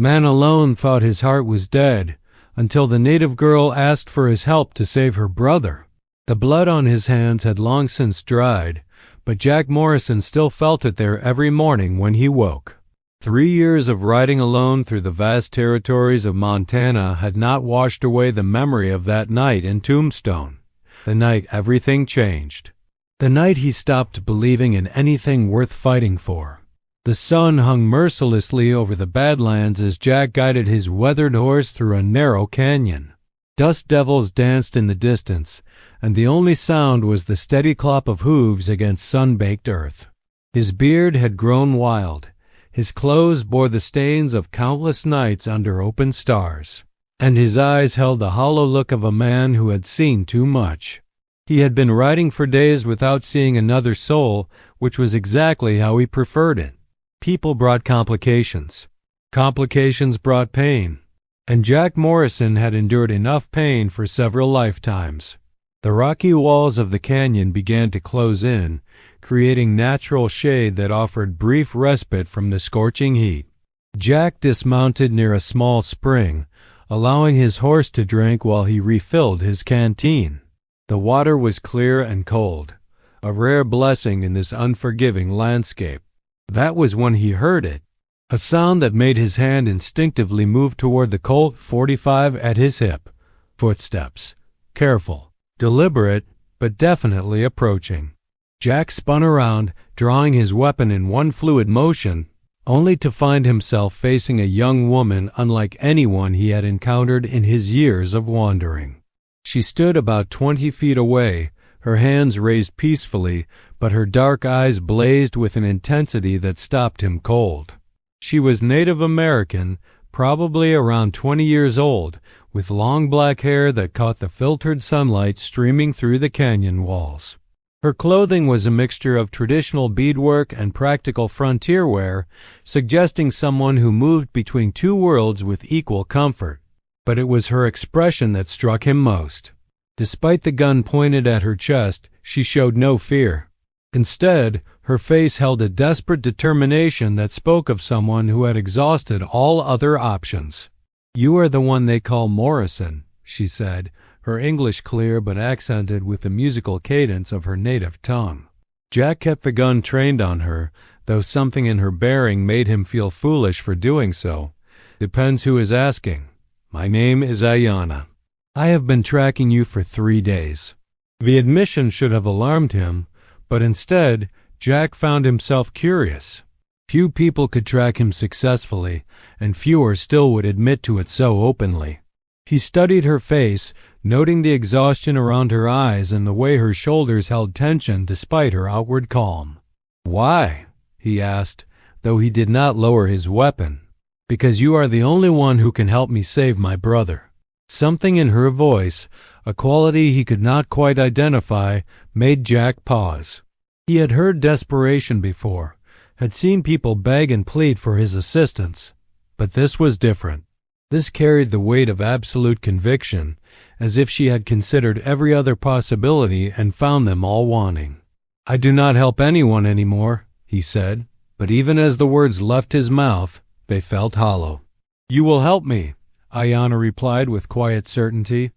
Man alone thought his heart was dead, until the native girl asked for his help to save her brother. The blood on his hands had long since dried, but Jack Morrison still felt it there every morning when he woke. 3 years of riding alone through the vast territories of Montana had not washed away the memory of that night in Tombstone, the night everything changed, the night he stopped believing in anything worth fighting for. The sun hung mercilessly over the Badlands as Jack guided his weathered horse through a narrow canyon. Dust devils danced in the distance, and the only sound was the steady clop of hooves against sun-baked earth. His beard had grown wild. His clothes bore the stains of countless nights under open stars, and his eyes held the hollow look of a man who had seen too much. He had been riding for days without seeing another soul, which was exactly how he preferred it. People brought complications. Complications brought pain. And Jack Morrison had endured enough pain for several lifetimes. The rocky walls of the canyon began to close in, creating natural shade that offered brief respite from the scorching heat. Jack dismounted near a small spring, allowing his horse to drink while he refilled his canteen. The water was clear and cold, a rare blessing in this unforgiving landscape. That was when he heard it, a sound that made his hand instinctively move toward the Colt .45 at his hip. Footsteps, careful, deliberate, but definitely approaching. Jack spun around, drawing his weapon in one fluid motion, only to find himself facing a young woman unlike anyone he had encountered in his years of wandering. She stood about 20 feet away, her hands raised peacefully, but her dark eyes blazed with an intensity that stopped him cold. She was Native American, probably around 20 years old, with long black hair that caught the filtered sunlight streaming through the canyon walls. Her clothing was a mixture of traditional beadwork and practical frontier wear, suggesting someone who moved between two worlds with equal comfort. But it was her expression that struck him most. Despite the gun pointed at her chest, she showed no fear. Instead, her face held a desperate determination that spoke of someone who had exhausted all other options. "You are the one they call Morrison," she said, her English clear but accented with the musical cadence of her native tongue. Jack kept the gun trained on her, though something in her bearing made him feel foolish for doing so. "Depends who is asking. My name is Ayanna. I have been tracking you for 3 days." The admission should have alarmed him, but instead, Jack found himself curious. Few people could track him successfully, and fewer still would admit to it so openly. He studied her face, noting the exhaustion around her eyes and the way her shoulders held tension despite her outward calm. "Why?" he asked, though he did not lower his weapon. "Because you are the only one who can help me save my brother." Something in her voice, a quality he could not quite identify, made Jack pause. He had heard desperation before, had seen people beg and plead for his assistance, but this was different. This carried the weight of absolute conviction, as if she had considered every other possibility and found them all wanting. "I do not help anyone anymore," he said, but even as the words left his mouth, they felt hollow. "You will help me," Ayanna replied with quiet certainty,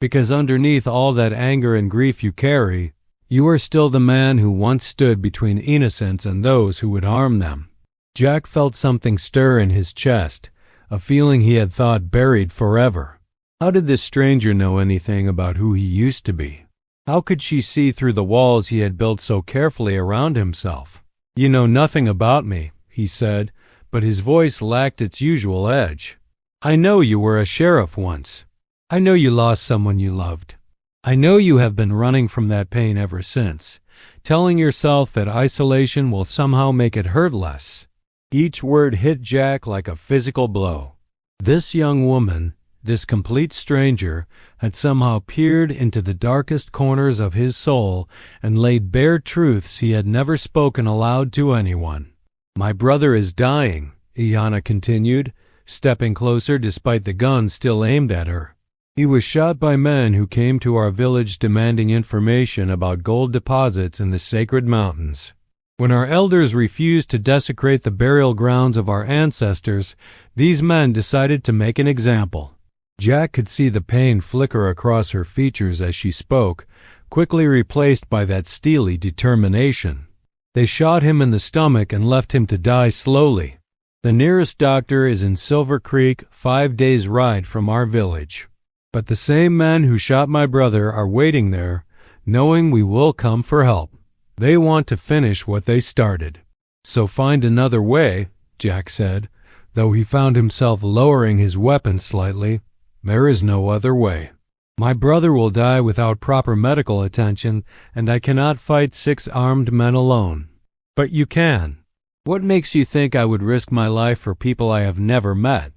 "because underneath all that anger and grief you carry, you are still the man who once stood between innocents and those who would harm them." Jack felt something stir in his chest, a feeling he had thought buried forever. How did this stranger know anything about who he used to be? How could she see through the walls he had built so carefully around himself? "You know nothing about me," he said, but his voice lacked its usual edge. "I know you were a sheriff once. I know you lost someone you loved. I know you have been running from that pain ever since, telling yourself that isolation will somehow make it hurt less." Each word hit Jack like a physical blow. This young woman, this complete stranger, had somehow peered into the darkest corners of his soul and laid bare truths he had never spoken aloud to anyone. "My brother is dying," Ayanna continued, stepping closer despite the gun still aimed at her. "He was shot by men who came to our village demanding information about gold deposits in the Sacred Mountains. When our elders refused to desecrate the burial grounds of our ancestors, these men decided to make an example. Jack could see the pain flicker across her features as she spoke, quickly replaced by that steely determination. They shot him in the stomach and left him to die slowly. The nearest doctor is in Silver Creek, 5 days' ride from our village. But the same men who shot my brother are waiting there, knowing we will come for help. They want to finish what they started. So find another way, Jack said, though he found himself lowering his weapon slightly. There is no other way. My brother will die without proper medical attention, and I cannot fight 6 armed men alone. But you can. What makes you think I would risk my life for people I have never met?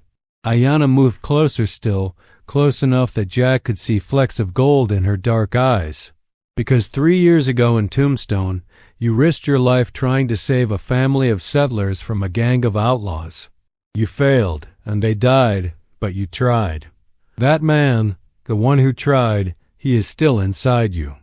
Ayanna moved closer still, close enough that Jack could see flecks of gold in her dark eyes. Because 3 years ago in Tombstone, you risked your life trying to save a family of settlers from a gang of outlaws. You failed, and they died, but you tried. That man, the one who tried, he is still inside you.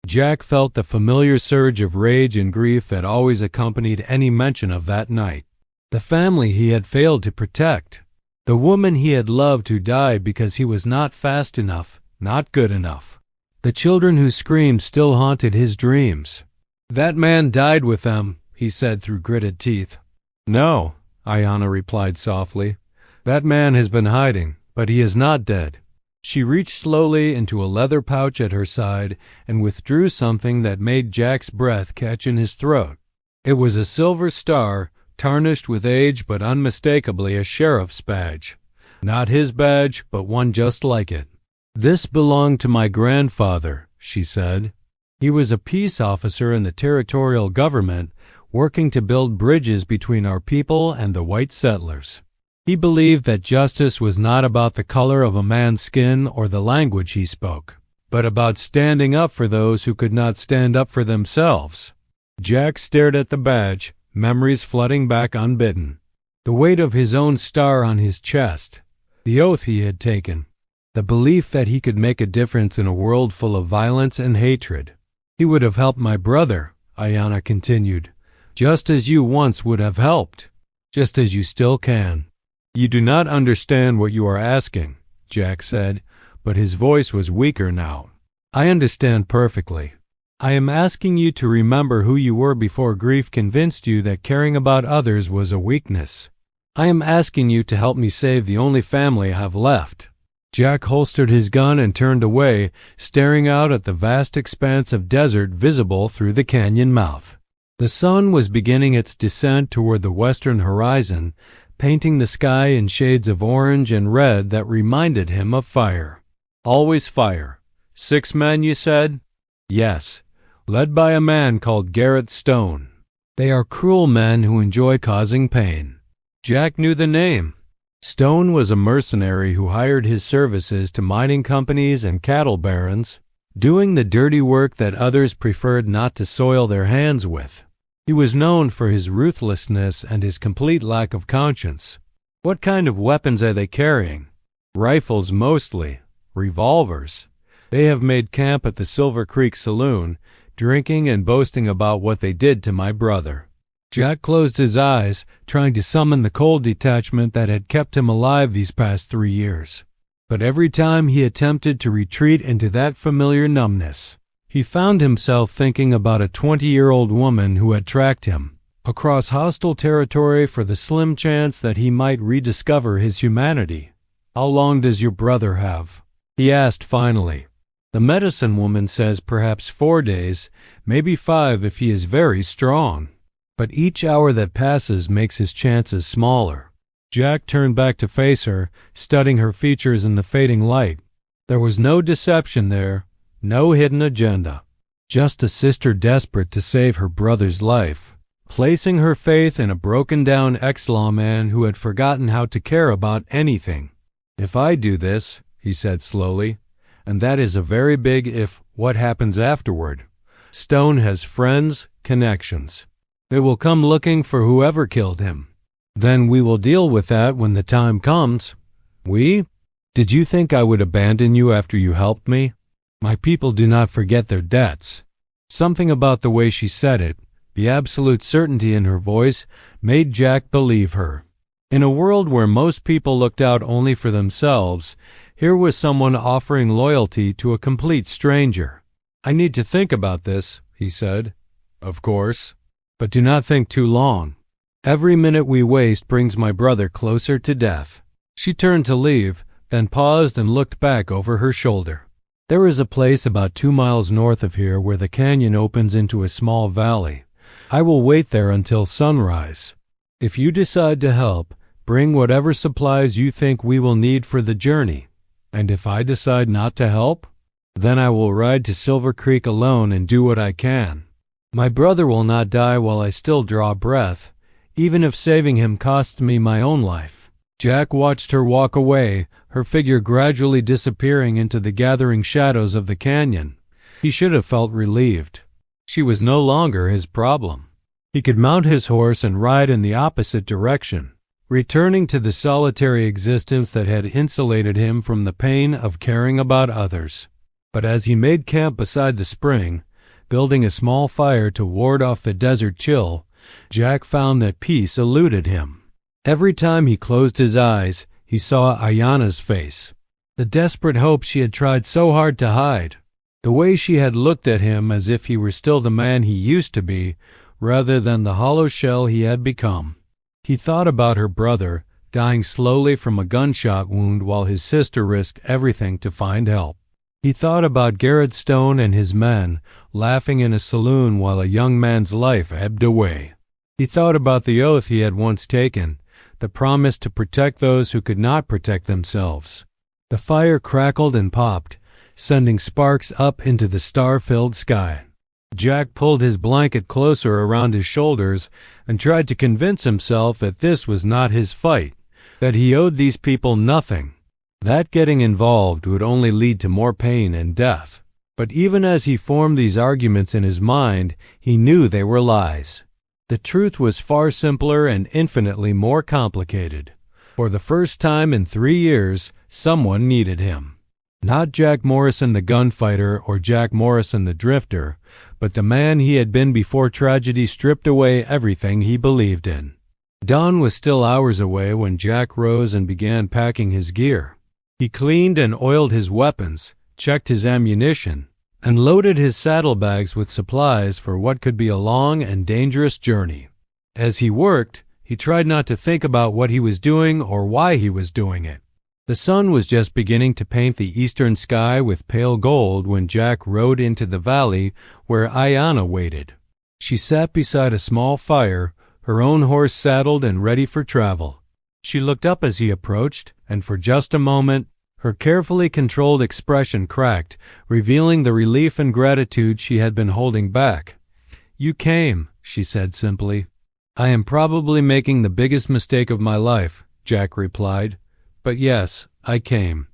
Jack felt the familiar surge of rage and grief that always accompanied any mention of that night. The family he had failed to protect. The woman he had loved who died because he was not fast enough, not good enough. The children whose screams still haunted his dreams. That man died with them, he said through gritted teeth. No, Ayanna replied softly. That man has been hiding, but he is not dead. She reached slowly into a leather pouch at her side and withdrew something that made Jack's breath catch in his throat. It was a silver star, tarnished with age but unmistakably a sheriff's badge. Not his badge, but one just like it. This belonged to my grandfather, she said. He was a peace officer in the territorial government, working to build bridges between our people and the white settlers. He believed that justice was not about the color of a man's skin or the language he spoke, but about standing up for those who could not stand up for themselves. Jack stared at the badge, memories flooding back unbidden. The weight of his own star on his chest, the oath he had taken, the belief that he could make a difference in a world full of violence and hatred. He would have helped my brother, Ayanna continued, just as you once would have helped, just as you still can. You do not understand what you are asking, Jack said, but his voice was weaker now. I understand perfectly. I am asking you to remember who you were before grief convinced you that caring about others was a weakness. I am asking you to help me save the only family I have left. Jack holstered his gun and turned away, staring out at the vast expanse of desert visible through the canyon mouth. The sun was beginning its descent toward the western horizon, painting the sky in shades of orange and red that reminded him of fire. Always fire. 6 men, you said? Yes, led by a man called Garrett Stone. They are cruel men who enjoy causing pain. Jack knew the name. Stone was a mercenary who hired his services to mining companies and cattle barons, doing the dirty work that others preferred not to soil their hands with. He was known for his ruthlessness and his complete lack of conscience. What kind of weapons are they carrying? Rifles mostly. Revolvers. They have made camp at the Silver Creek Saloon, drinking and boasting about what they did to my brother. Jack closed his eyes, trying to summon the cold detachment that had kept him alive these past 3 years. But every time he attempted to retreat into that familiar numbness, he found himself thinking about a 20-year-old woman who had tracked him across hostile territory for the slim chance that he might rediscover his humanity. How long does your brother have? He asked finally. The medicine woman says perhaps 4 days, maybe 5 if he is very strong. But each hour that passes makes his chances smaller. Jack turned back to face her, studying her features in the fading light. There was no deception there, no hidden agenda. Just a sister desperate to save her brother's life, placing her faith in a broken-down ex-lawman who had forgotten how to care about anything. If I do this, he said slowly, and that is a very big if, what happens afterward? Stone has friends, connections. They will come looking for whoever killed him. Then we will deal with that when the time comes. We? Did you think I would abandon you after you helped me? My people do not forget their debts. Something about the way she said it, The absolute certainty in her voice made Jack believe her. In a world where most people looked out only for themselves, here was someone offering loyalty to a complete stranger. "I need to think about this," he said. "Of course. But do not think too long. Every minute we waste brings my brother closer to death." She turned to leave, then paused and looked back over her shoulder. "There is a place about 2 miles north of here where the canyon opens into a small valley. I will wait there until sunrise. If you decide to help, bring whatever supplies you think we will need for the journey. And if I decide not to help, then I will ride to Silver Creek alone and do what I can. My brother will not die while I still draw breath, even if saving him costs me my own life." Jack watched her walk away, her figure gradually disappearing into the gathering shadows of the canyon. He should have felt relieved. She was no longer his problem. He could mount his horse and ride in the opposite direction, returning to the solitary existence that had insulated him from the pain of caring about others. But as he made camp beside the spring, building a small fire to ward off the desert chill, Jack found that peace eluded him. Every time he closed his eyes, he saw Ayana's face, the desperate hope she had tried so hard to hide, the way she had looked at him as if he were still the man he used to be, rather than the hollow shell he had become. He thought about her brother, dying slowly from a gunshot wound while his sister risked everything to find help. He thought about Garrett Stone and his men, laughing in a saloon while a young man's life ebbed away. He thought about the oath he had once taken, the promise to protect those who could not protect themselves. The fire crackled and popped, sending sparks up into the star-filled sky. Jack pulled his blanket closer around his shoulders and tried to convince himself that this was not his fight, that he owed these people nothing, that getting involved would only lead to more pain and death. But even as he formed these arguments in his mind, he knew they were lies. The truth was far simpler and infinitely more complicated. For the first time in 3 years, someone needed him. Not Jack Morrison the gunfighter or Jack Morrison the drifter, but the man he had been before tragedy stripped away everything he believed in. Dawn was still hours away when Jack rose and began packing his gear. He cleaned and oiled his weapons, checked his ammunition, and loaded his saddlebags with supplies for what could be a long and dangerous journey. As he worked, he tried not to think about what he was doing or why he was doing it. The sun was just beginning to paint the eastern sky with pale gold when Jack rode into the valley where Ayana waited. She sat beside a small fire, her own horse saddled and ready for travel. She looked up as he approached, and for just a moment, her carefully controlled expression cracked, revealing the relief and gratitude she had been holding back. "You came," she said simply. "I am probably making the biggest mistake of my life," Jack replied. "But yes, I came."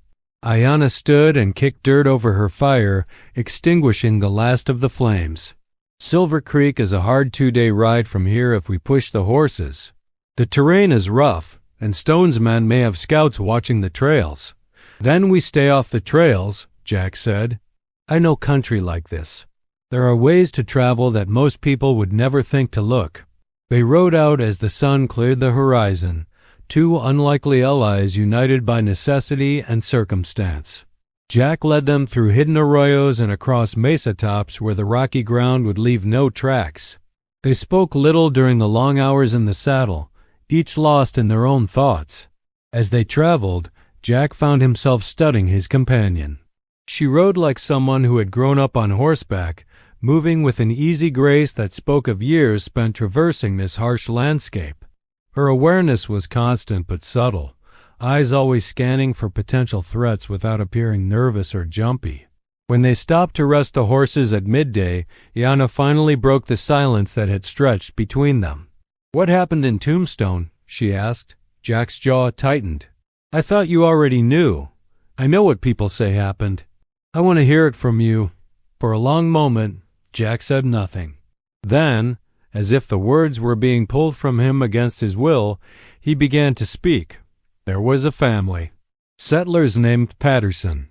Ayana stood and kicked dirt over her fire, extinguishing the last of the flames. "Silver Creek is a hard 2-day ride from here if we push the horses. The terrain is rough, and Stone's men may have scouts watching the trails. Then we stay off the trails," Jack said. "I know country like this. There are ways to travel that most people would never think to look." They rode out as the sun cleared the horizon, two unlikely allies united by necessity and circumstance. Jack led them through hidden arroyos and across mesa tops where the rocky ground would leave no tracks. They spoke little during the long hours in the saddle, each lost in their own thoughts. As they traveled, Jack found himself studying his companion. She rode like someone who had grown up on horseback, moving with an easy grace that spoke of years spent traversing this harsh landscape. Her awareness was constant but subtle, eyes always scanning for potential threats without appearing nervous or jumpy. When they stopped to rest the horses at midday, Ayana finally broke the silence that had stretched between them. "What happened in Tombstone?" she asked. Jack's jaw tightened. "I thought you already knew. I know what people say happened. I want to hear it from you." For a long moment, Jack said nothing. Then, as if the words were being pulled from him against his will, he began to speak. There was a family. Settlers named Patterson.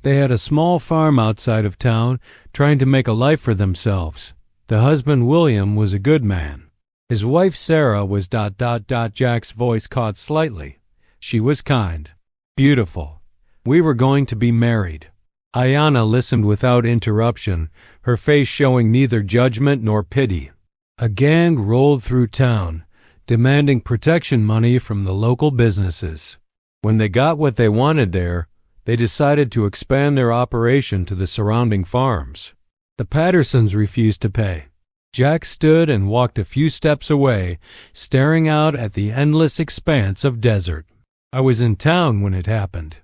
They had a small farm outside of town, trying to make a life for themselves. The husband, William, was a good man. His wife, Sarah, was ... Jack's voice caught slightly. She was kind. Beautiful. We were going to be married. Ayanna listened without interruption, her face showing neither judgment nor pity. A gang rolled through town, demanding protection money from the local businesses. When they got what they wanted there, they decided to expand their operation to the surrounding farms. The Pattersons refused to pay. Jack stood and walked a few steps away, staring out at the endless expanse of desert. I was in town when it happened.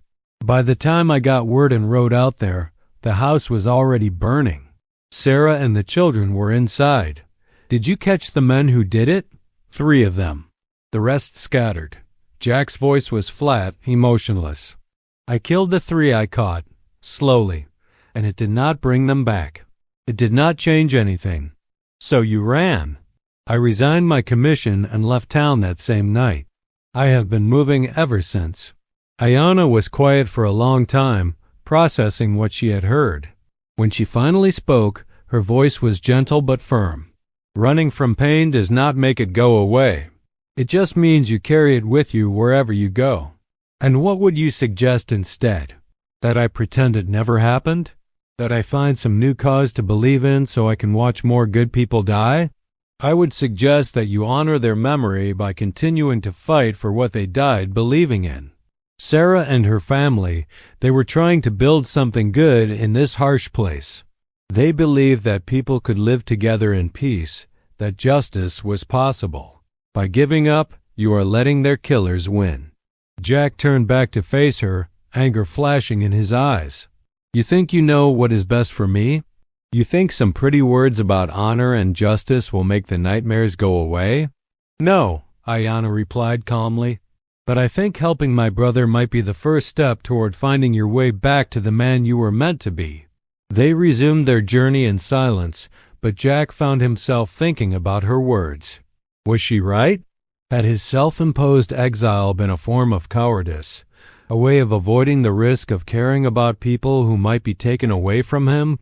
By the time I got word and rode out there, the house was already burning. Sarah and the children were inside. Did you catch the men who did it? 3 of them. The rest scattered. Jack's voice was flat, emotionless. I killed the 3 I caught, slowly, and it did not bring them back. It did not change anything. So you ran. I resigned my commission and left town that same night. I have been moving ever since. Ayanna was quiet for a long time, processing what she had heard. When she finally spoke, her voice was gentle but firm. Running from pain does not make it go away. It just means you carry it with you wherever you go. And what would you suggest instead? That I pretend it never happened? That I find some new cause to believe in so I can watch more good people die? I would suggest that you honor their memory by continuing to fight for what they died believing in. Sarah and her family, they were trying to build something good in this harsh place. They believed that people could live together in peace, that justice was possible. By giving up, you are letting their killers win. Jack turned back to face her, anger flashing in his eyes. You think you know what is best for me? You think some pretty words about honor and justice will make the nightmares go away? No, Ayanna replied calmly. But I think helping my brother might be the first step toward finding your way back to the man you were meant to be. They resumed their journey in silence, but Jack found himself thinking about her words. Was she right? Had his self-imposed exile been a form of cowardice, a way of avoiding the risk of caring about people who might be taken away from him?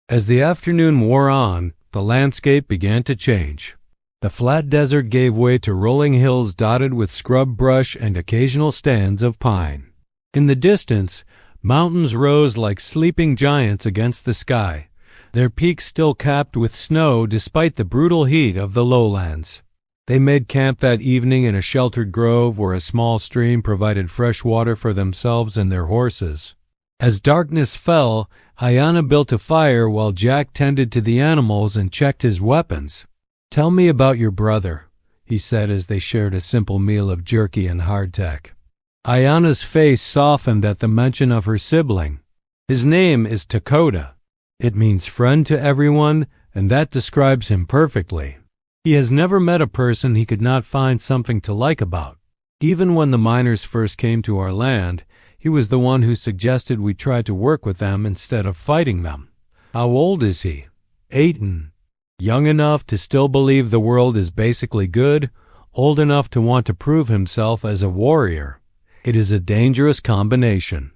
As the afternoon wore on, the landscape began to change. The flat desert gave way to rolling hills dotted with scrub brush and occasional stands of pine. In the distance, mountains rose like sleeping giants against the sky, their peaks still capped with snow despite the brutal heat of the lowlands. They made camp that evening in a sheltered grove where a small stream provided fresh water for themselves and their horses. As darkness fell, Ayanna built a fire while Jack tended to the animals and checked his weapons. Tell me about your brother, he said as they shared a simple meal of jerky and hardtack. Ayanna's face softened at the mention of her sibling. His name is Dakota. It means friend to everyone, and that describes him perfectly. He has never met a person he could not find something to like about. Even when the miners first came to our land, he was the one who suggested we try to work with them instead of fighting them. How old is he? 8. Young enough to still believe the world is basically good, old enough to want to prove himself as a warrior. It is a dangerous combination.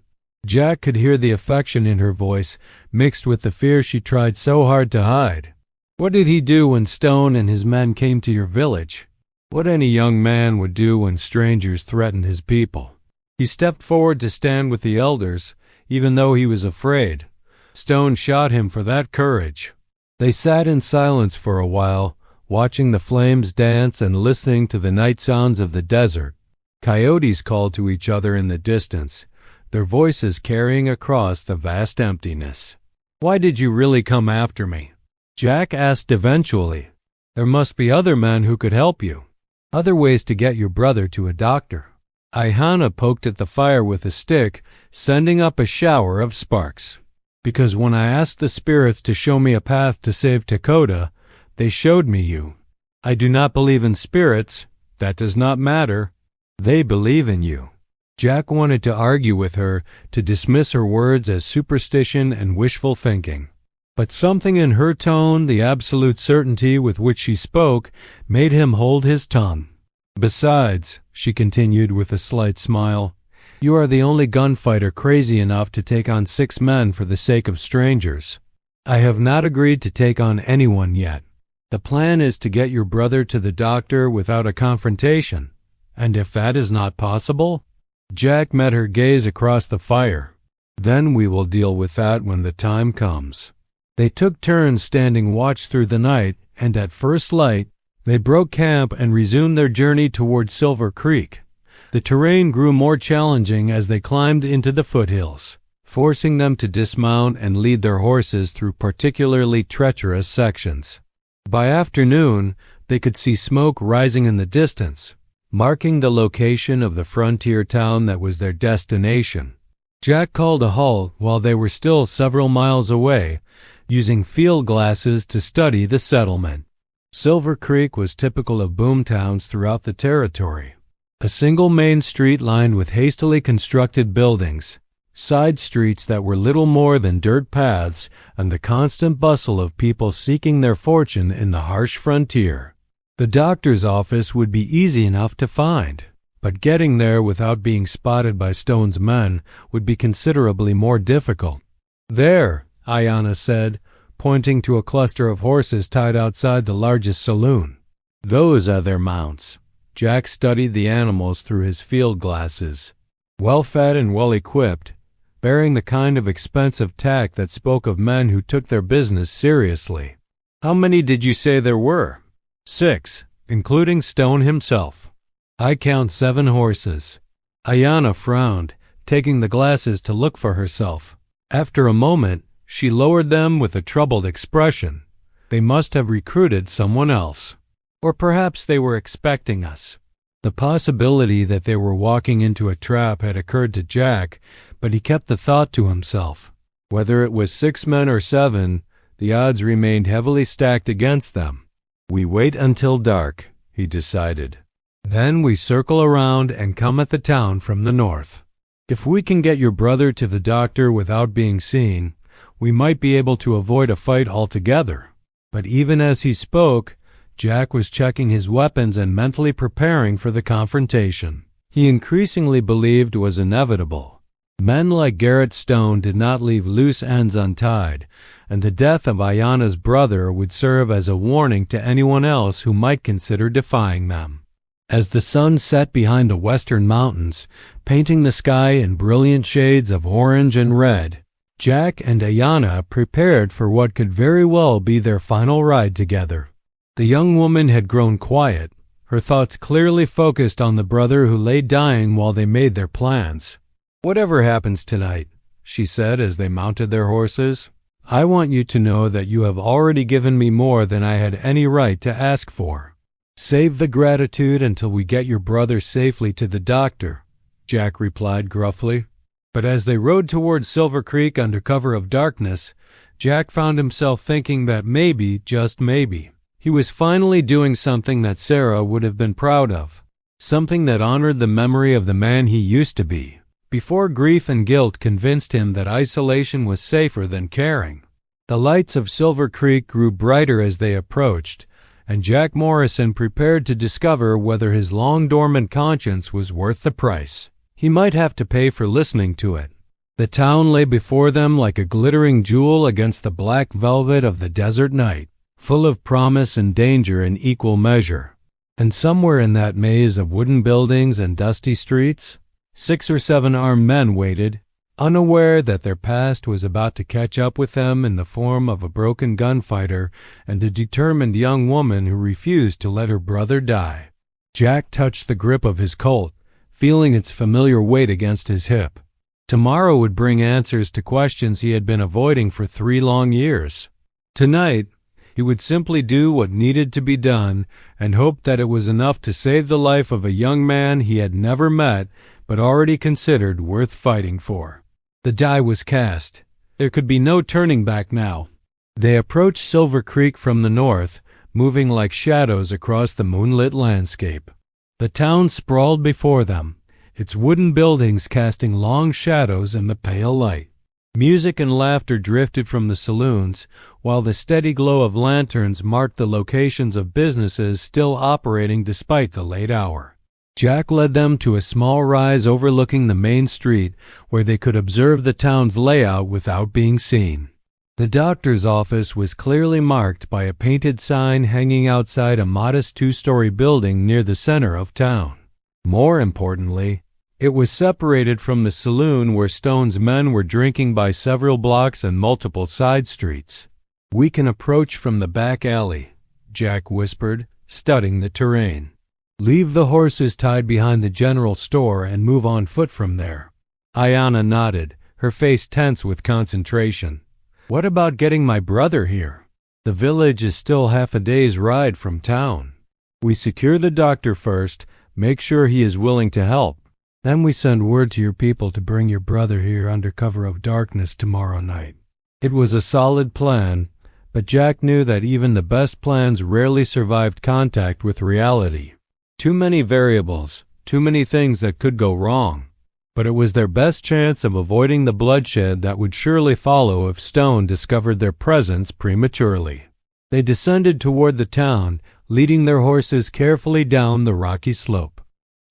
Jack could hear the affection in her voice, mixed with the fear she tried so hard to hide. What did he do when Stone and his men came to your village? What any young man would do when strangers threatened his people. He stepped forward to stand with the elders, even though he was afraid. Stone shot him for that courage. They sat in silence for a while, watching the flames dance and listening to the night sounds of the desert. Coyotes called to each other in the distance, their voices carrying across the vast emptiness. Why did you really come after me? Jack asked eventually. There must be other men who could help you. Other ways to get your brother to a doctor. Ayanna poked at the fire with a stick, sending up a shower of sparks. Because when I asked the spirits to show me a path to save Dakota, they showed me you. I do not believe in spirits. That does not matter. They believe in you. Jack wanted to argue with her, to dismiss her words as superstition and wishful thinking. But something in her tone, the absolute certainty with which she spoke, made him hold his tongue. Besides, she continued with a slight smile, you are the only gunfighter crazy enough to take on 6 men for the sake of strangers. I have not agreed to take on anyone yet. The plan is to get your brother to the doctor without a confrontation. And if that is not possible? Jack met her gaze across the fire. Then we will deal with that when the time comes. They took turns standing watch through the night, and at first light, they broke camp and resumed their journey towards Silver Creek. The terrain grew more challenging as they climbed into the foothills, forcing them to dismount and lead their horses through particularly treacherous sections. By afternoon, they could see smoke rising in the distance, marking the location of the frontier town that was their destination. Jack called a halt while they were still several miles away, using field glasses to study the settlement. Silver Creek was typical of boom towns throughout the territory. A single main street lined with hastily constructed buildings, side streets that were little more than dirt paths, and the constant bustle of people seeking their fortune in the harsh frontier. The doctor's office would be easy enough to find, but getting there without being spotted by Stone's men would be considerably more difficult. "There," Ayanna said, pointing to a cluster of horses tied outside the largest saloon. "Those are their mounts." Jack studied the animals through his field glasses. Well-fed and well-equipped, bearing the kind of expensive tack that spoke of men who took their business seriously. "How many did you say there were?" "6, including Stone himself." "I count 7 horses." Ayanna frowned, taking the glasses to look for herself. After a moment, she lowered them with a troubled expression. "They must have recruited someone else. Or perhaps they were expecting us." The possibility that they were walking into a trap had occurred to Jack, but he kept the thought to himself. Whether it was 6 men or 7, the odds remained heavily stacked against them. "We wait until dark," he decided. "Then we circle around and come at the town from the north. If we can get your brother to the doctor without being seen, we might be able to avoid a fight altogether." But even as he spoke, Jack was checking his weapons and mentally preparing for the confrontation he increasingly believed was inevitable. Men like Garrett Stone did not leave loose ends untied, and the death of Ayanna's brother would serve as a warning to anyone else who might consider defying them. As the sun set behind the western mountains, painting the sky in brilliant shades of orange and red, Jack and Ayanna prepared for what could very well be their final ride together. The young woman had grown quiet, her thoughts clearly focused on the brother who lay dying while they made their plans. "Whatever happens tonight," she said as they mounted their horses, "I want you to know that you have already given me more than I had any right to ask for. Save the gratitude until we get your brother safely to the doctor," Jack replied gruffly. But as they rode toward Silver Creek under cover of darkness, Jack found himself thinking that maybe, just maybe, he was finally doing something that Sarah would have been proud of, something that honored the memory of the man he used to be, before grief and guilt convinced him that isolation was safer than caring. The lights of Silver Creek grew brighter as they approached, and Jack Morrison prepared to discover whether his long-dormant conscience was worth the price he might have to pay for listening to it. The town lay before them like a glittering jewel against the black velvet of the desert night, full of promise and danger in equal measure. And somewhere in that maze of wooden buildings and dusty streets, 6 or 7 armed men waited, unaware that their past was about to catch up with them in the form of a broken gunfighter and a determined young woman who refused to let her brother die. Jack touched the grip of his Colt, feeling its familiar weight against his hip. Tomorrow would bring answers to questions he had been avoiding for 3 long years. Tonight, he would simply do what needed to be done and hope that it was enough to save the life of a young man he had never met but already considered worth fighting for. The die was cast. There could be no turning back now. They approached Silver Creek from the north, moving like shadows across the moonlit landscape. The town sprawled before them, its wooden buildings casting long shadows in the pale light. Music and laughter drifted from the saloons, while the steady glow of lanterns marked the locations of businesses still operating despite the late hour. Jack led them to a small rise overlooking the main street where they could observe the town's layout without being seen. The doctor's office was clearly marked by a painted sign hanging outside a modest two-story building near the center of town. More importantly, it was separated from the saloon where Stone's men were drinking by several blocks and multiple side streets. "We can approach from the back alley," Jack whispered, studying the terrain. "Leave the horses tied behind the general store and move on foot from there." Ayanna nodded, her face tense with concentration. "What about getting my brother here? The village is still half a day's ride from town. We secure the doctor first, make sure he is willing to help. Then we send word to your people to bring your brother here under cover of darkness tomorrow night." It was a solid plan, but Jack knew that even the best plans rarely survived contact with reality. Too many variables, too many things that could go wrong. But it was their best chance of avoiding the bloodshed that would surely follow if Stone discovered their presence prematurely. They descended toward the town, leading their horses carefully down the rocky slope.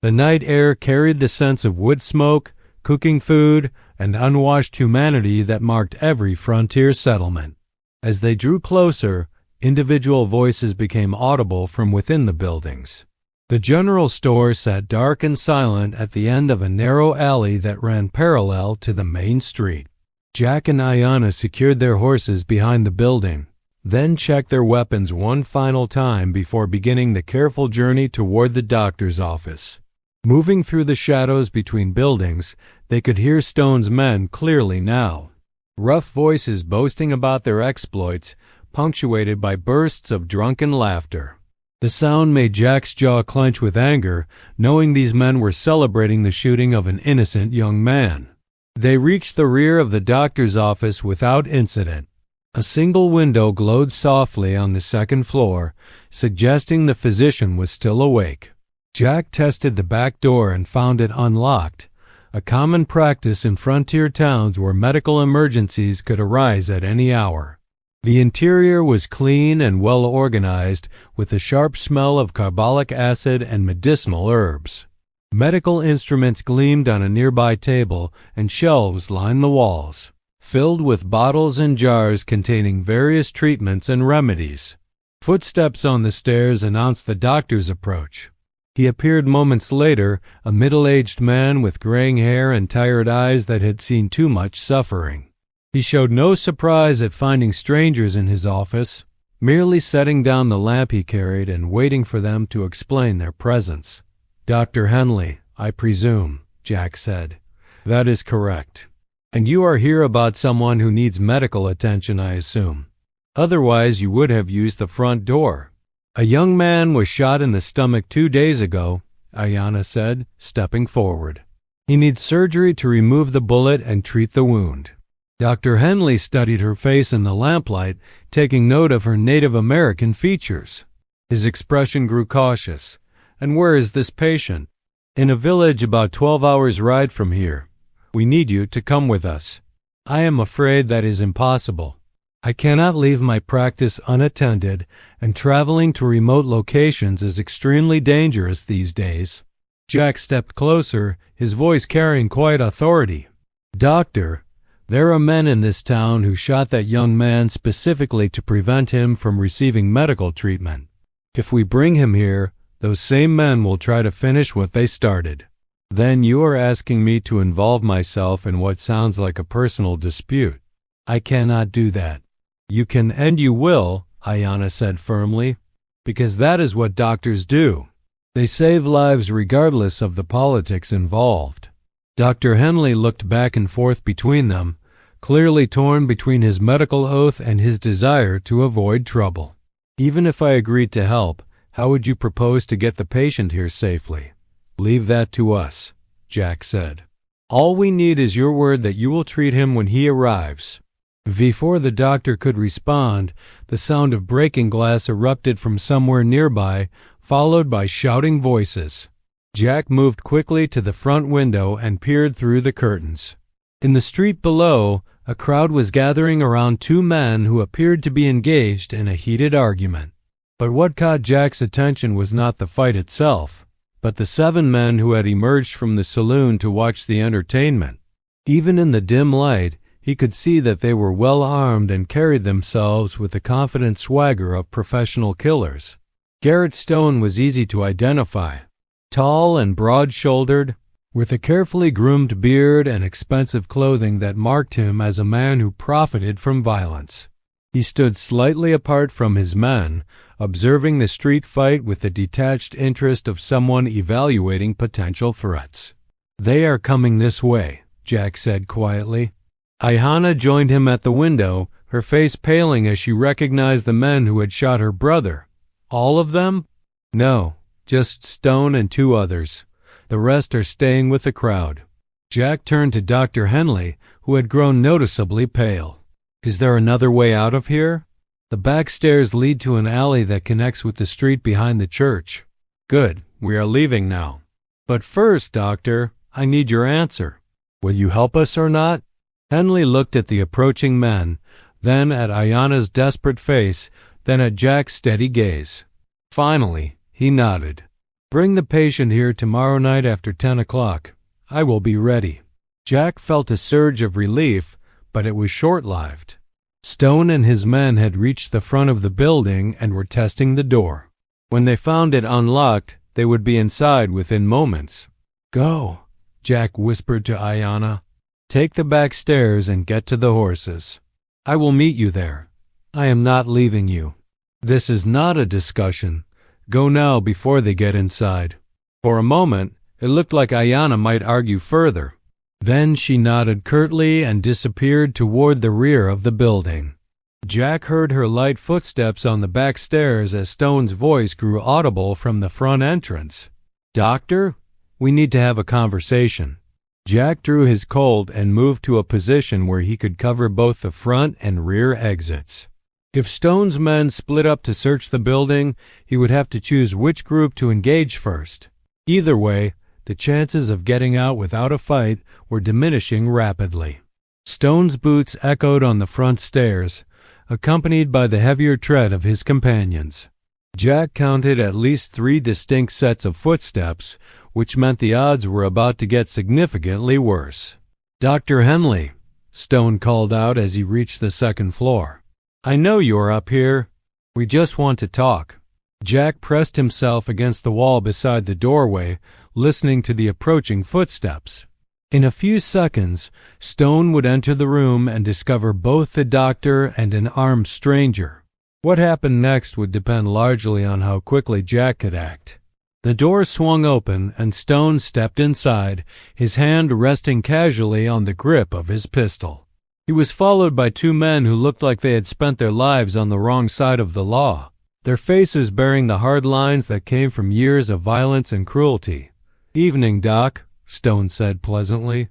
The night air carried the sense of wood smoke, cooking food, and unwashed humanity that marked every frontier settlement. As they drew closer, individual voices became audible from within the buildings. The general store sat dark and silent at the end of a narrow alley that ran parallel to the main street. Jack and Ayanna secured their horses behind the building, then checked their weapons one final time before beginning the careful journey toward the doctor's office. Moving through the shadows between buildings, they could hear Stone's men clearly now. Rough voices boasting about their exploits, punctuated by bursts of drunken laughter. The sound made Jack's jaw clench with anger, knowing these men were celebrating the shooting of an innocent young man. They reached the rear of the doctor's office without incident. A single window glowed softly on the second floor, suggesting the physician was still awake. Jack tested the back door and found it unlocked, a common practice in frontier towns where medical emergencies could arise at any hour. The interior was clean and well organized, with a sharp smell of carbolic acid and medicinal herbs. Medical instruments gleamed on a nearby table, and shelves lined the walls, filled with bottles and jars containing various treatments and remedies. Footsteps on the stairs announced the doctor's approach. He appeared moments later, a middle-aged man with graying hair and tired eyes that had seen too much suffering. He showed no surprise at finding strangers in his office, merely setting down the lamp he carried and waiting for them to explain their presence. "Dr. Henley, I presume," Jack said. "That is correct. And you are here about someone who needs medical attention, I assume. Otherwise, you would have used the front door." "A young man was shot in the stomach 2 days ago," Ayanna said, stepping forward. "He needs surgery to remove the bullet and treat the wound." Dr. Henley studied her face in the lamplight, taking note of her Native American features. His expression grew cautious. "And where is this patient?" "In a village about 12 hours' ride from here. We need you to come with us." "I am afraid that is impossible. I cannot leave my practice unattended, and traveling to remote locations is extremely dangerous these days." Jack stepped closer, his voice carrying quiet authority. "Doctor, there are men in this town who shot that young man specifically to prevent him from receiving medical treatment. If we bring him here, those same men will try to finish what they started. Then you are asking me to involve myself in what sounds like a personal dispute. I cannot do that." "You can and you will," Ayanna said firmly, "because that is what doctors do. They save lives regardless of the politics involved." Dr. Henley looked back and forth between them, clearly torn between his medical oath and his desire to avoid trouble. "Even if I agreed to help, how would you propose to get the patient here safely?" "Leave that to us," Jack said. "All we need is your word that you will treat him when he arrives." Before the doctor could respond, the sound of breaking glass erupted from somewhere nearby, followed by shouting voices. Jack moved quickly to the front window and peered through the curtains. In the street below, a crowd was gathering around 2 men who appeared to be engaged in a heated argument. But what caught Jack's attention was not the fight itself, but the 7 men who had emerged from the saloon to watch the entertainment. Even in the dim light, He could see that they were well armed and carried themselves with the confident swagger of professional killers. Garrett Stone was easy to identify. Tall and broad-shouldered, with a carefully groomed beard and expensive clothing that marked him as a man who profited from violence. He stood slightly apart from his men, observing the street fight with the detached interest of someone evaluating potential threats. "They are coming this way," Jack said quietly. Ayanna joined him at the window, her face paling as she recognized the men who had shot her brother. "All of them?" "No, just Stone and 2 others. The rest are staying with the crowd." Jack turned to Dr. Henley, who had grown noticeably pale. "Is there another way out of here?" "The back stairs lead to an alley that connects with the street behind the church." "Good, we are leaving now. But first, Doctor, I need your answer. Will you help us or not?" Henley looked at the approaching men, then at Ayanna's desperate face, then at Jack's steady gaze. Finally, he nodded. "Bring the patient here tomorrow night after 10 o'clock. I will be ready." Jack felt a surge of relief, but it was short-lived. Stone and his men had reached the front of the building and were testing the door. When they found it unlocked, they would be inside within moments. "Go," Jack whispered to Ayanna. "Take the back stairs and get to the horses. I will meet you there. I am not leaving you. This is not a discussion. Go now before they get inside." For a moment, it looked like Ayanna might argue further. Then she nodded curtly and disappeared toward the rear of the building. Jack heard her light footsteps on the back stairs as Stone's voice grew audible from the front entrance. "Doctor, we need to have a conversation." Jack drew his Colt and moved to a position where he could cover both the front and rear exits. If Stone's men split up to search the building, he would have to choose which group to engage first. Either way, the chances of getting out without a fight were diminishing rapidly. Stone's boots echoed on the front stairs, accompanied by the heavier tread of his companions. Jack counted at least 3 distinct sets of footsteps, which meant the odds were about to get significantly worse. "Dr. Henley," Stone called out as he reached the second floor. "I know you are up here. We just want to talk." Jack pressed himself against the wall beside the doorway, listening to the approaching footsteps. In a few seconds, Stone would enter the room and discover both the doctor and an armed stranger. What happened next would depend largely on how quickly Jack could act. The door swung open and Stone stepped inside, his hand resting casually on the grip of his pistol. He was followed by 2 men who looked like they had spent their lives on the wrong side of the law, their faces bearing the hard lines that came from years of violence and cruelty. "Evening, Doc," Stone said pleasantly.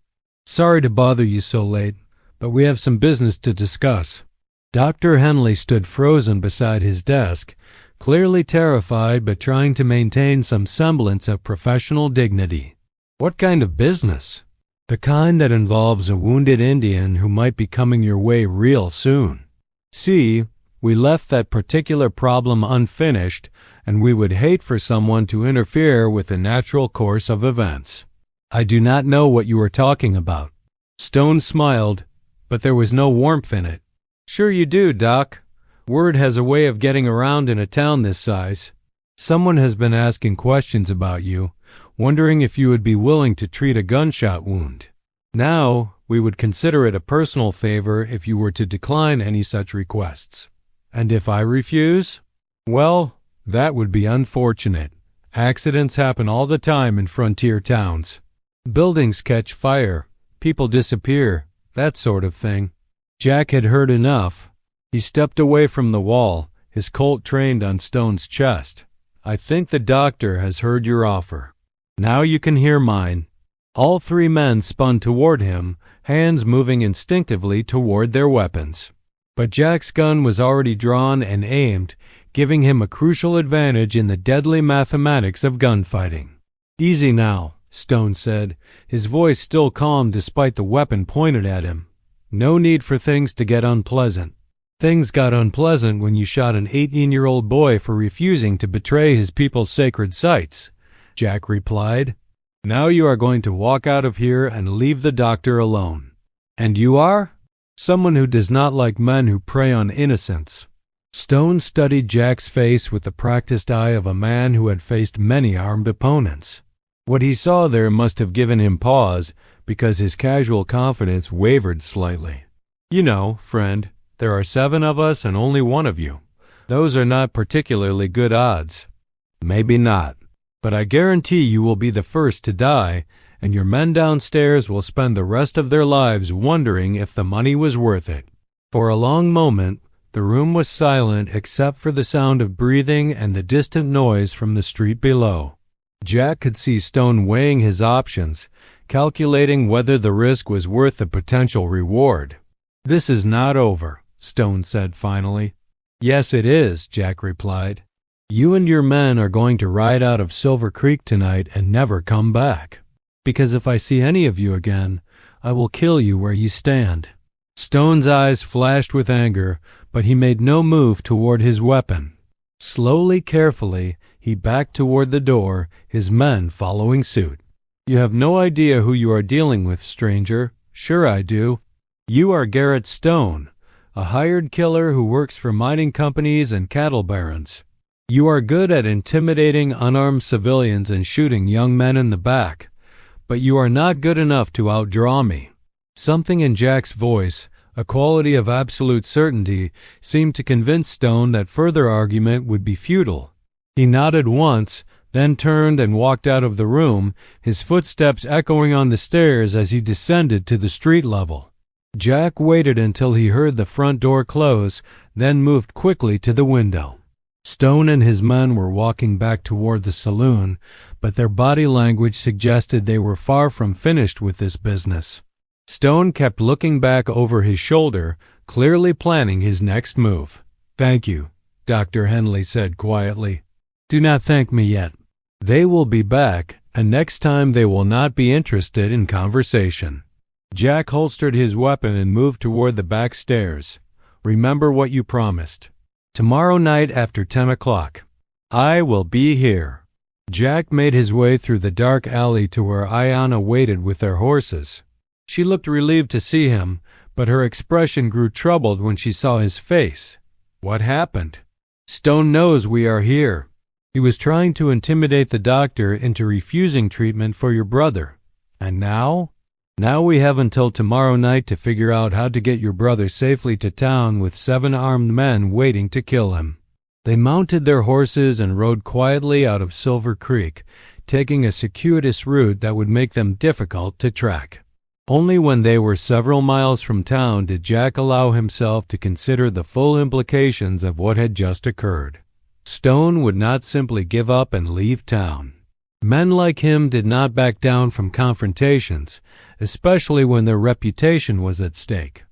"Sorry to bother you so late, but we have some business to discuss." Dr. Henley stood frozen beside his desk, clearly terrified but trying to maintain some semblance of professional dignity. "What kind of business?" "The kind that involves a wounded Indian who might be coming your way real soon. See, we left that particular problem unfinished, and we would hate for someone to interfere with the natural course of events." "I do not know what you are talking about." Stone smiled, but there was no warmth in it. "Sure you do, Doc. Word has a way of getting around in a town this size. Someone has been asking questions about you, wondering if you would be willing to treat a gunshot wound. Now, we would consider it a personal favor if you were to decline any such requests. And if I refuse? Well, that would be unfortunate. Accidents happen all the time in frontier towns. Buildings catch fire, people disappear, that sort of thing." Jack had heard enough. He stepped away from the wall, his Colt trained on Stone's chest. "I think the doctor has heard your offer. Now you can hear mine." All 3 men spun toward him, hands moving instinctively toward their weapons. But Jack's gun was already drawn and aimed, giving him a crucial advantage in the deadly mathematics of gunfighting. "Easy now," Stone said, his voice still calm despite the weapon pointed at him. "No need for things to get unpleasant." "Things got unpleasant when you shot an 18-year-old boy for refusing to betray his people's sacred sites," Jack replied. "Now you are going to walk out of here and leave the doctor alone." "And you are?" Someone who does not like men who prey on innocents. Stone studied Jack's face with the practiced eye of a man who had faced many armed opponents. What he saw there must have given him pause, because his casual confidence wavered slightly. You know, friend, there are 7 of us and only 1 of you. Those are not particularly good odds. Maybe not, but I guarantee you will be the first to die, and your men downstairs will spend the rest of their lives wondering if the money was worth it. For a long moment, the room was silent except for the sound of breathing and the distant noise from the street below. Jack could see Stone weighing his options, calculating whether the risk was worth the potential reward. "This is not over," Stone said finally. "Yes, it is," Jack replied. "You and your men are going to ride out of Silver Creek tonight and never come back. Because if I see any of you again, I will kill you where you stand." Stone's eyes flashed with anger, but he made no move toward his weapon. Slowly, carefully, he backed toward the door, his men following suit. "You have no idea who you are dealing with, stranger." "Sure I do. You are Garrett Stone, a hired killer who works for mining companies and cattle barons. You are good at intimidating unarmed civilians and shooting young men in the back, but you are not good enough to outdraw me." Something in Jack's voice, a quality of absolute certainty, seemed to convince Stone that further argument would be futile. He nodded once, then turned and walked out of the room, his footsteps echoing on the stairs as he descended to the street level. Jack waited until he heard the front door close, then moved quickly to the window. Stone and his men were walking back toward the saloon, but their body language suggested they were far from finished with this business. Stone kept looking back over his shoulder, clearly planning his next move. "Thank you," Dr. Henley said quietly. "Do not thank me yet. They will be back, and next time they will not be interested in conversation." Jack holstered his weapon and moved toward the back stairs. "Remember what you promised. Tomorrow night after 10 o'clock. I will be here." Jack made his way through the dark alley to where Ayanna waited with their horses. She looked relieved to see him, but her expression grew troubled when she saw his face. "What happened?" "Stone knows we are here. He was trying to intimidate the doctor into refusing treatment for your brother. And now? Now we have until tomorrow night to figure out how to get your brother safely to town with 7 armed men waiting to kill him." They mounted their horses and rode quietly out of Silver Creek, taking a circuitous route that would make them difficult to track. Only when they were several miles from town did Jack allow himself to consider the full implications of what had just occurred. Stone would not simply give up and leave town. Men like him did not back down from confrontations, especially when their reputation was at stake.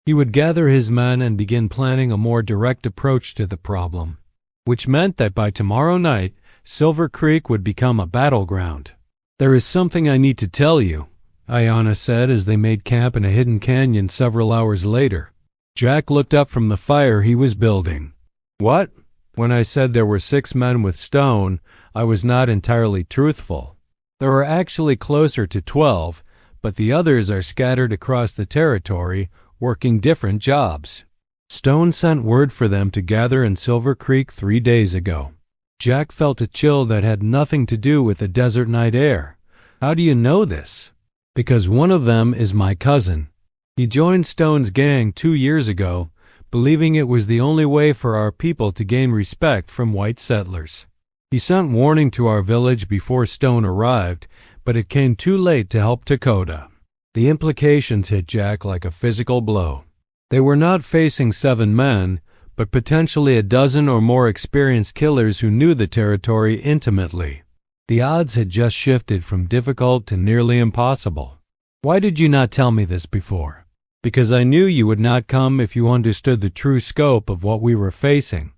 He would gather his men and begin planning a more direct approach to the problem, which meant that by tomorrow night, Silver Creek would become a battleground. "There is something I need to tell you," Ayanna said as they made camp in a hidden canyon several hours later. Jack looked up from the fire he was building. "What?" "When I said there were 6 men with Stone, I was not entirely truthful. There are actually closer to 12, but the others are scattered across the territory, working different jobs. Stone sent word for them to gather in Silver Creek 3 days ago." Jack felt a chill that had nothing to do with the desert night air. "How do you know this?" "Because one of them is my cousin. He joined Stone's gang 2 years ago, believing it was the only way for our people to gain respect from white settlers. He sent warning to our village before Stone arrived, but it came too late to help Dakota." The implications hit Jack like a physical blow. They were not facing 7 men, but potentially a dozen or more experienced killers who knew the territory intimately. The odds had just shifted from difficult to nearly impossible. "Why did you not tell me this before?" "Because I knew you would not come if you understood the true scope of what we were facing."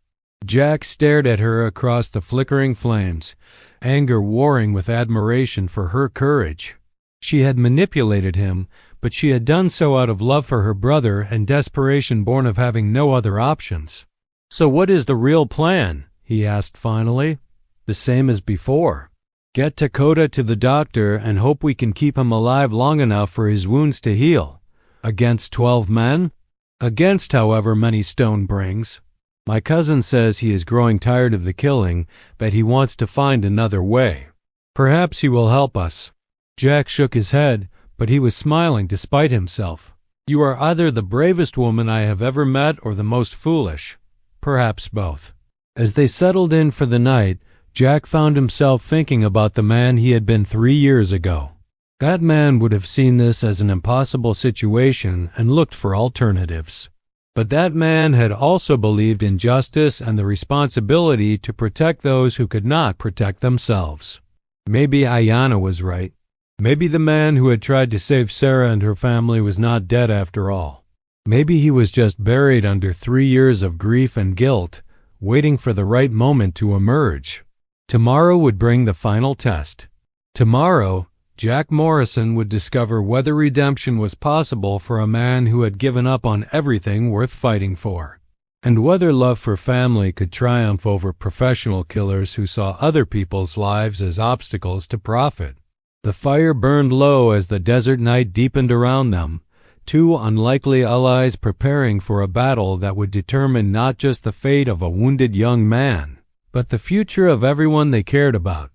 Jack stared at her across the flickering flames, anger warring with admiration for her courage. She had manipulated him, but she had done so out of love for her brother and desperation born of having no other options. "So what is the real plan?" he asked finally. "The same as before. Get Dakota to the doctor and hope we can keep him alive long enough for his wounds to heal." "Against 12 men?" against however many stone brings. My cousin says he is growing tired of the killing, but he wants to find another way. Perhaps he will help us." Jack shook his head, but he was smiling despite himself. "You are either the bravest woman I have ever met or the most foolish. Perhaps both." As they settled in for the night, Jack found himself thinking about the man he had been 3 years ago. That man would have seen this as an impossible situation and looked for alternatives. But that man had also believed in justice and the responsibility to protect those who could not protect themselves. Maybe Ayanna was right. Maybe the man who had tried to save Sarah and her family was not dead after all. Maybe he was just buried under 3 years of grief and guilt, waiting for the right moment to emerge. Tomorrow would bring the final test. Tomorrow, Jack Morrison would discover whether redemption was possible for a man who had given up on everything worth fighting for, and whether love for family could triumph over professional killers who saw other people's lives as obstacles to profit. The fire burned low as the desert night deepened around them, two unlikely allies preparing for a battle that would determine not just the fate of a wounded young man, but the future of everyone they cared about.